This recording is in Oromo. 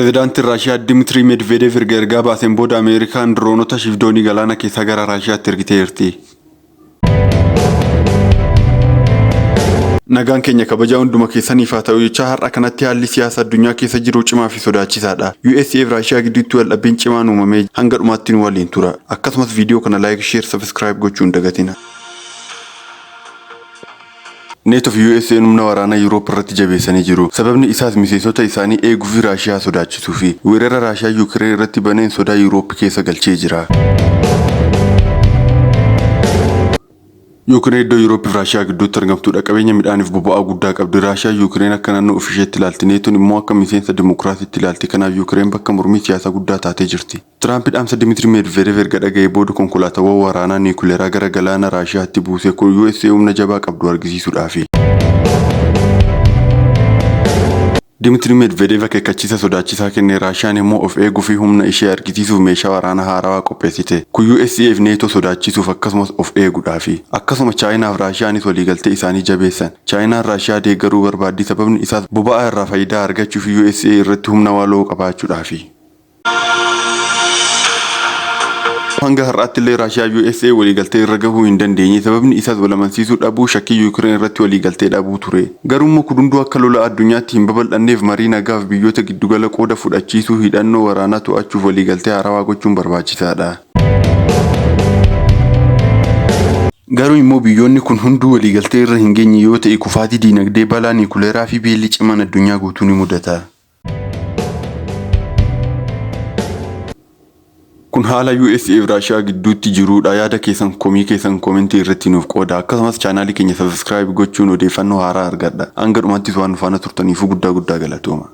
Pireezidaantiin Raashiyaa Dimiitrii Medvedev erga baaseen booda Ameerikaan diroonota shifdoonii galaana keessaa gara Raashiyaatti ergiteerti. Nagaan keenya kabajaa hunduma keessaniif haa ta'u jecha har'a kanatti haalli siyaasa addunyaa keessa jiru cimaa fi sodaachisaadha. USA fi Raashiyaa gidduutti waldhabbiin cimaan uumamee hanga dhumaatti nu waliin tura. Akkasumas viidiyoo kana like, share, subscribe gochuu hin dagatina. NATO fi USA humna waraanaa Yuuroop irratti jabeessanii jiru. Sababni isaas miseensota isaanii eeguu fi Raashiyaa sodaachisuu fi weerara Raashiyaa Yuukireen irratti baneen sodaa Yuuroop keessa galchee jira. Yuukireen iddoo Yuuroop fi Raashiyaa gidduutti argamtudha. Qabeenya midhaaniif boba'aa guddaa qabdi. Raashiyaa Yuukireen akka naannoo ofisheetti ilaalti. NATOon immoo akka miseensa dimokiraasiitti ilaalti. Kanaaf Yuukireen bakka mormii siyaasaa guddaa taatee jirti. Trump dhaamsa Dimiitrii Medvedev erga dhaga'ee booda konkolaataawwan waraanaa niikuleeraa gara galaana Raashiyaatti buusee kun USA humna jabaa qabdu argisiisuudhaafi. Dimiitrii Medvedev akeekkachiisa sodaachisaa kennee Raashiyaan immoo of eeguu fi humna ishee argisiisuuf meeshaa waraanaa haarawaa qopheessite. Kun USA fi NATO sodaachisuuf akkasumas of eeguudhaafi. Akkasuma Chaayinaa fi Raashiyaanis waliigaltee isaanii jabeessan. Chaayinaan Raashiyaa deeggaruu barbaaddi sababni isaas boba'aa irraa faayidaa argachuuf USA irratti humna waloo qabaachuudhaafi. Hanga har'aatti illee Raashiyaa USA waliigaltee irra gahuu hin dandeenye sababni isaas walamansiisuu dhabuu shakkii Yuukireen irratti waliigaltee dhabuu ture. Garuu kun hunduu akka lola addunyaatti hin babal'anneef marii nagaaf biyyoota giddugala qooda fudhachiisuu hidhannoo waraanaa to'achuuf waliigaltee haarawaa gochuun barbaachisaadha. Garuu immoo biyyoonni kun hunduu waliigaltee irra hin geenye yoo ta'e kufaatii diinagdee balaa niikuleeraa fi beelli cimaan addunyaa guutuu ni mudata. Kun haala USA fi Raashiyaa gidduutti jirudha. Yaada keessan komii keessan komentii irratti nuuf qooda. Akkasumas chaanaalii keenya subscribe gochuun odeeffannoo haaraa argadha. Hanga dhumaattis waan nu faana turtaniif guddaa galatooma.